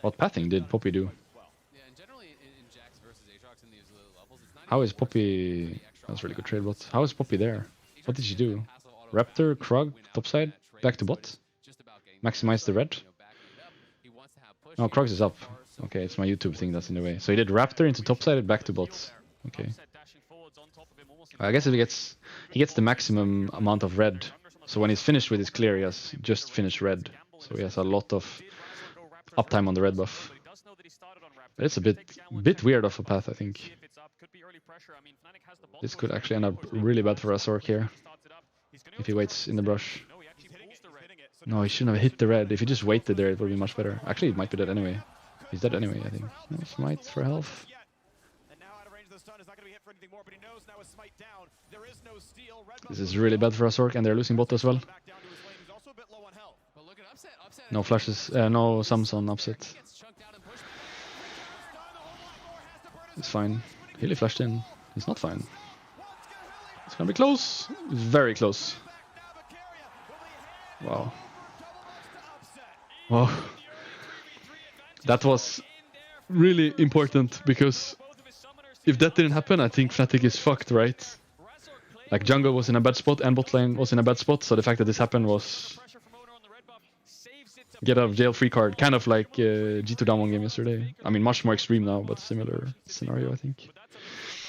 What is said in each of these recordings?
What pathing did Poppy do? How is Poppy... That's really good trade bot. How is Poppy there? What did she do? Raptor, Krug, topside, back to bot. Maximize the red. No, Krugs is up. Okay, it's my YouTube thing that's in the way. So he did Raptor into topside, back to bot. Okay. I guess if he gets the maximum amount of red. So when he's finished with his clear, he has just finished red. So he has a lot of uptime on the red buff. But it's a bit weird of a path, I think. This could actually end up really bad for Azork here. If he waits in the brush. No, he shouldn't have hit the red. If he just waited there, it would be much better. Actually, it might be dead anyway. He's dead anyway, I think. No, smite for health. This is really bad for Azork, and they're losing bot as well. No flashes, no sums on upset. It's fine. Hilly flashed in. He's not fine. It's gonna be close. It's very close. Wow. Wow. That was really important, because if that didn't happen, I think Fnatic is fucked, right? Like, jungle was in a bad spot and bot lane was in a bad spot, so the fact that this happened was get out of jail free card, kind of like G2 down one game yesterday. I mean, much more extreme now, but similar scenario, I think.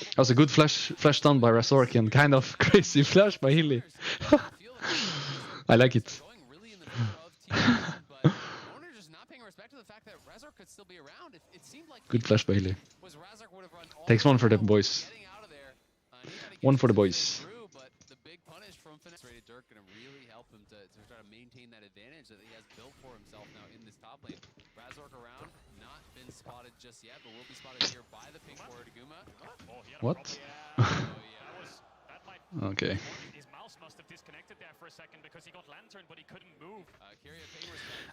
That was a good flash stun by Razork and kind of crazy flash by Hilly. I like it. Good flash by Hilly. Takes one for the boys. One for the boys. What? Okay.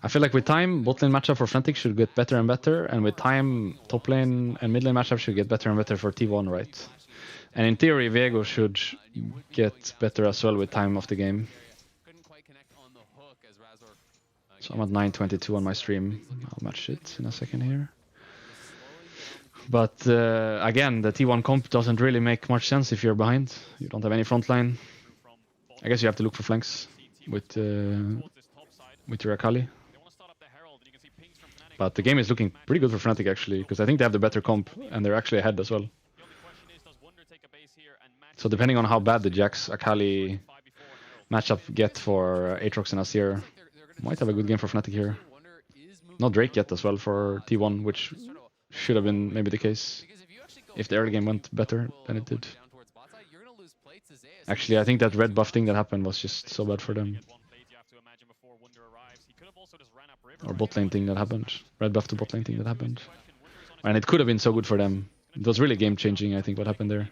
I feel like with time, bot lane matchup for Fnatic should get better and better, and with time, top lane and mid lane matchup should get better and better for T1, right? And in theory, Viego should get better as well with time of the game. So I'm at 9:22 on my stream. I'll match it in a second here. But again, the T1 comp doesn't really make much sense if you're behind. You don't have any front line. I guess you have to look for flanks with your Akali. But the game is looking pretty good for Fnatic actually, because I think they have the better comp and they're actually ahead as well. So depending on how bad the Jax Akali matchup get for Aatrox and Azir, might have a good game for Fnatic here. Not Drake yet as well for T1, which should have been maybe the case if the early game went better than it did. Actually, I think that red buff thing that happened was just so bad for them. Or bot lane thing that happened. Red buff to bot lane thing that happened. And it could have been so good for them. It was really game changing, I think, what happened there.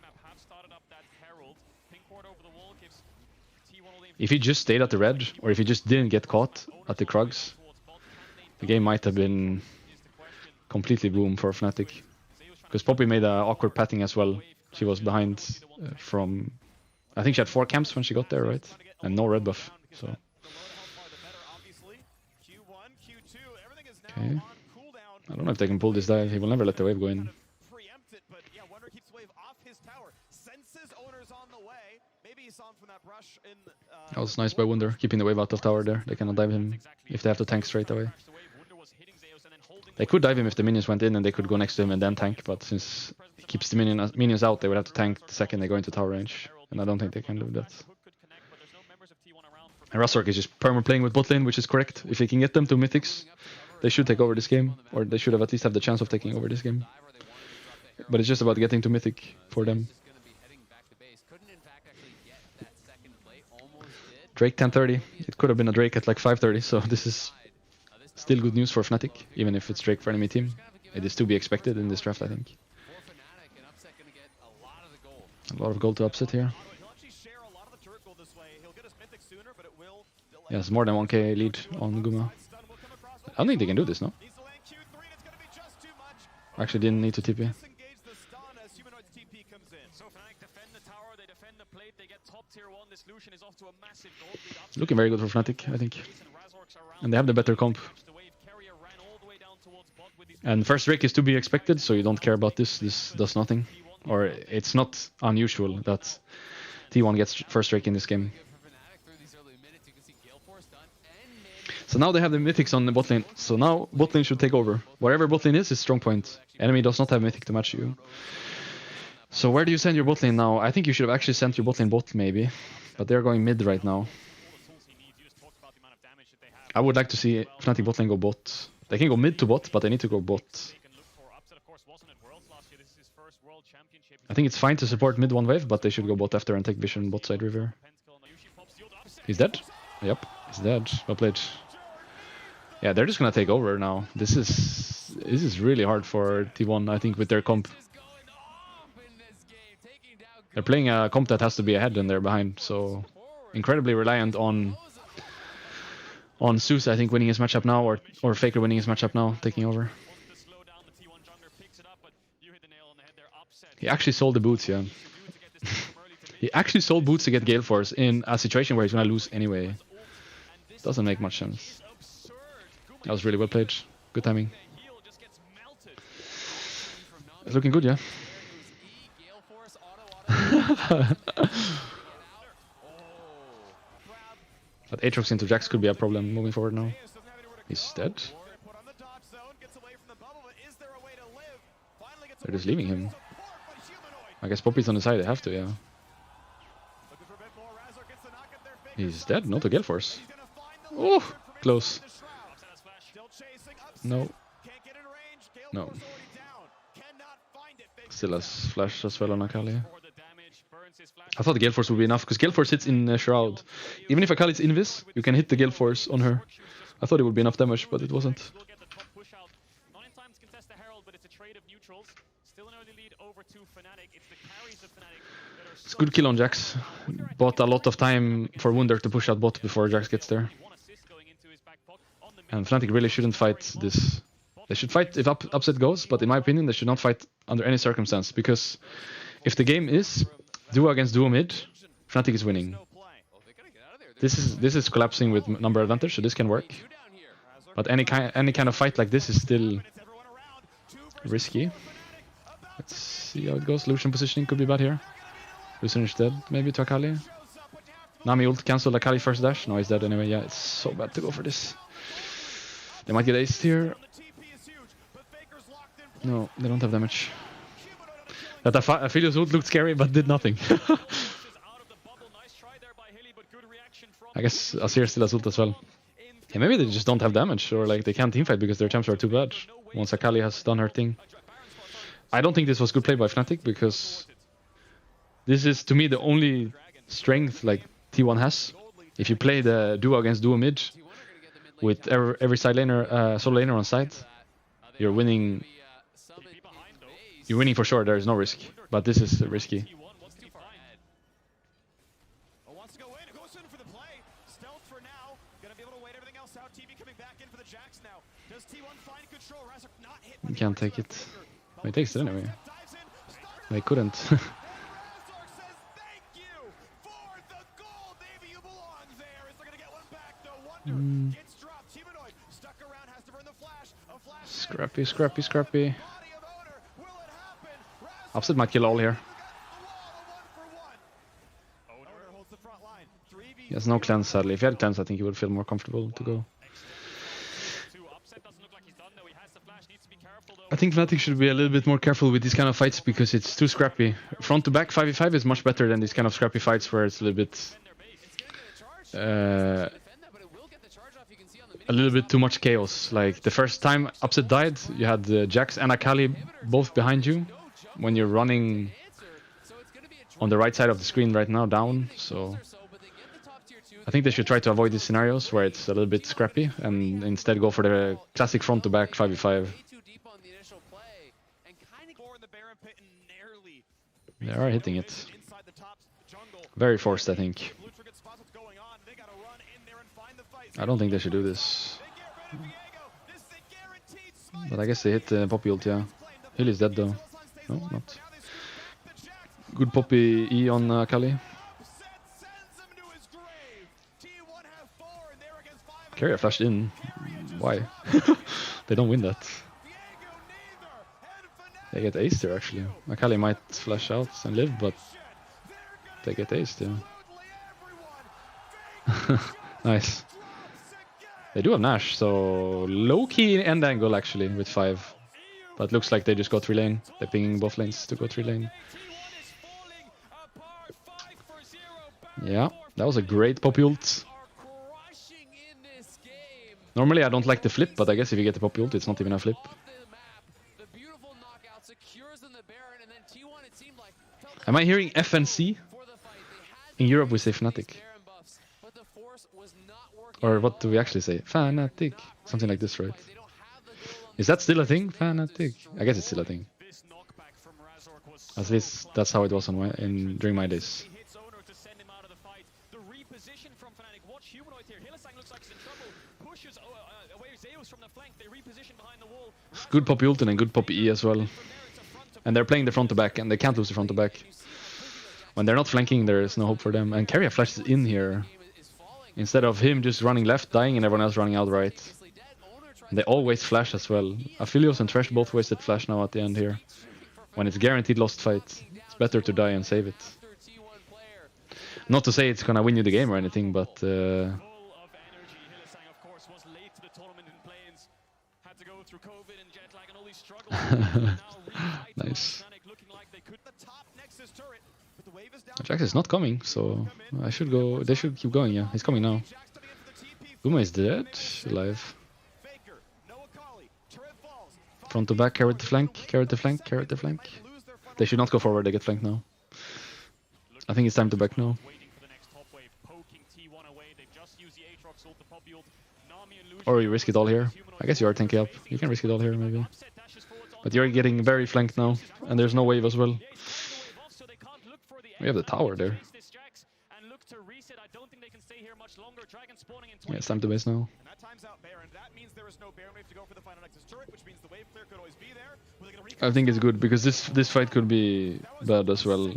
If he just stayed at the red, or if he just didn't get caught at the Krugs, the game might have been completely boom for Fnatic. Because Poppy made an awkward patting as well. She was behind from... I think she had 4 camps when she got there, right? And no red buff, so... Okay. I don't know if they can pull this dive. He will never let the wave go in. That was nice by Wunder, keeping the wave out of tower there. They cannot dive him if they have to tank straight away. They could dive him if the minions went in and they could go next to him and then tank, but since he keeps the minions out, they would have to tank the second they go into tower range. And I don't think they can do that. And Razork is just perma playing with bot lane, which is correct. If they can get them to mythics, they should take over this game, or they should have at least have the chance of taking over this game. But it's just about getting to mythic for them. Drake 10:30. It could have been a Drake at like 5:30, so this is still good news for Fnatic, even if it's Drake for enemy team. It is to be expected in this draft, I think. A lot of gold to upset here. Yes, more than 1k lead on Guma. I don't think they can do this, no? Actually didn't need to TP. Looking very good for Fnatic, I think. And they have the better comp. And first Drake is to be expected, so you don't care about this. This does nothing. Or it's not unusual that T1 gets first Drake in this game. So now they have the mythics on the bot lane. So now bot lane should take over. Wherever bot lane is strong point. Enemy does not have mythic to match you. So where do you send your bot lane now? I think you should have actually sent your bot lane bot maybe. But they're going mid right now. I would like to see Fnatic bot lane go bot. They can go mid to bot, but they need to go bot. I think it's fine to support mid one wave, but they should go bot after and take vision bot side river. He's dead? Yep, he's dead. Well played. Yeah, they're just gonna take over now. This is really hard for T1, I think, with their comp. They're playing a comp that has to be ahead and they're behind, so incredibly reliant on Zeus, I think, winning his matchup now, or Faker winning his matchup now, taking over. He actually sold the boots, yeah. He actually sold boots to get Gale Force in a situation where he's gonna lose anyway. Doesn't make much sense. That was really well played. Good timing. It's looking good, yeah. But Aatrox into Jax could be a problem moving forward now. He's dead. They're just leaving him. I guess Poppy's on the side, they have to, yeah. He's dead, not a Gale Force. Oh, close. No. No. Still has flash as well on Akali. I thought the Gale Force would be enough, because Gale Force hits in Shroud. Even if Akali's invis, you can hit the Gale Force on her. I thought it would be enough damage, but it wasn't. It's a good kill on Jax. Bought a lot of time for Wunder to push out bot before Jax gets there. And Fnatic really shouldn't fight this. They should fight if upset goes, but in my opinion they should not fight under any circumstance, because if the game is duo against duo mid, Fnatic is winning. This is collapsing with number advantage, so this can work. But any kind of fight like this is still risky. Let's see how it goes. Lucian positioning could be bad here. Lucian is dead, maybe to Akali. Nami ult cancelled Akali first dash. No, he's dead anyway. Yeah, it's so bad to go for this. They might get aced here. No, they don't have damage. That Aphelios ult looked scary, but did nothing. I guess Azir still has ult as well. Yeah, maybe they just don't have damage, or like they can't teamfight because their champs are too bad. Once Akali has done her thing. I don't think this was good play by Fnatic, because this is, to me, the only strength like T1 has. If you play the duo against duo mid with every side laner, solo laner on side, you're winning. You're winning for sure. There is no risk, but this is risky. You can't take it. Well, he takes it anyway. No, he couldn't. Scrappy, Scrappy, Scrappy. Upset might kill all here. He has no cleanse, sadly. If he had cleanse, I think he would feel more comfortable to go. I think Fnatic should be a little bit more careful with these kind of fights, because it's too scrappy. Front to back 5v5 is much better than these kind of scrappy fights where it's a little bit too much chaos. Like the first time Upset died, you had Jax and Akali both behind you when you're running on the right side of the screen right now, down. So I think they should try to avoid these scenarios where it's a little bit scrappy and instead go for the classic front to back 5v5. They are hitting it. Very forced, I think. I don't think they should do this. But I guess they hit Poppy ult, yeah. Hill is dead though. No, not. Good Poppy E on Akali. Carrier flashed in. Why? They don't win that. They get aced here actually. Akali might flash out and live, but they get aced, yeah. Nice. They do have Nash, so low-key end angle actually with 5. But looks like they just go 3 lane. They're pinging both lanes to go 3 lane. Yeah, that was a great Poppy ult. Normally I don't like the flip, but I guess if you get the Poppy ult, it's not even a flip. Am I hearing FNC? In Europe we say Fnatic. Or what do we actually say? Fnatic. Something like this, right? Is that still a thing? Fnatic. I guess it's still a thing. At least that's how it was on during my days. Good Poppy ult and good Poppy E as well. And they're playing the front to back, and they can't lose the front to back. When they're not flanking, there is no hope for them. And Keria flashes in here. Instead of him just running left, dying, and everyone else running out right. And they always flash as well. Aphelios and Thresh both wasted flash now at the end here. When it's guaranteed lost fight, it's better to die and save it. Not to say it's gonna win you the game or anything, but... Nice. Jax is not coming, so I should go. They should keep going. Yeah, he's coming now. Uma is dead, alive. Front to back, carrot the flank, carrot the flank, carrot the flank. They should not go forward. They get flanked now. I think it's time to back now. Or you risk it all here. I guess you are tanking up. You can risk it all here, maybe. But you're getting very flanked now, and there's no wave as well. We have the tower there. Yeah, it's time to base now. I think it's good because this fight could be bad as well.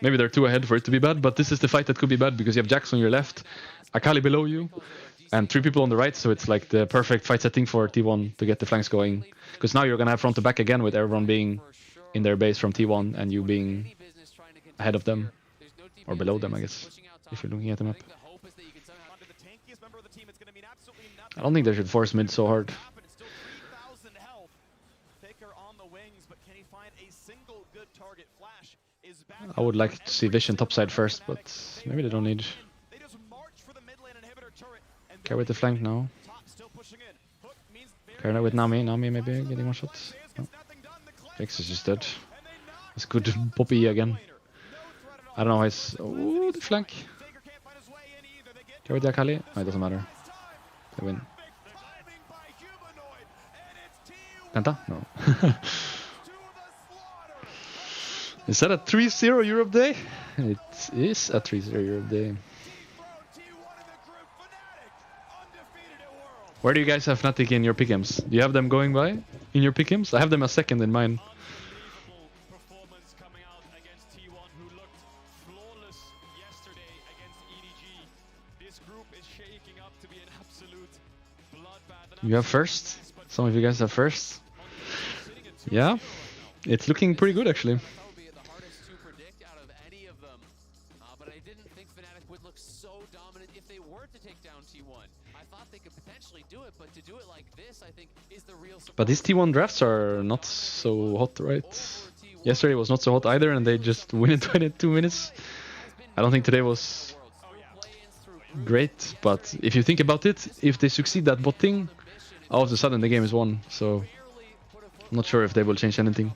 Maybe they're too ahead for it to be bad, but this is the fight that could be bad because you have Jax on your left, Akali below you, and 3 people on the right, so it's like the perfect fight setting for T1 to get the flanks going. Because now you're gonna have front to back again with everyone being in their base from T1 and you being ahead of them. Or below them, I guess, if you're looking at the map. I don't think they should force mid so hard. I would like to see Vision topside first, but maybe they don't need. Carry the flank now. Carry with Nami. Nami maybe getting one shot. No. Rekkles is just dead. It's good Poppy again. I don't know how it's... Oh, the flank. Carry the Akali. Oh, it doesn't matter. They win. Penta? No. Is that a 3-0 Europe day? It is a 3-0 Europe day. Where do you guys have Fnatic in your pick'ems? Do you have them going by in your pick'ems? I have them a second in mine. You have first? Some of you guys have first? Yeah, it's looking pretty good actually. But these T1 drafts are not so hot, right? Yesterday was not so hot either, and they just win in 22 minutes. I don't think today was great, but if you think about it, if they succeed that bot thing, all of a sudden the game is won. So I'm not sure if they will change anything.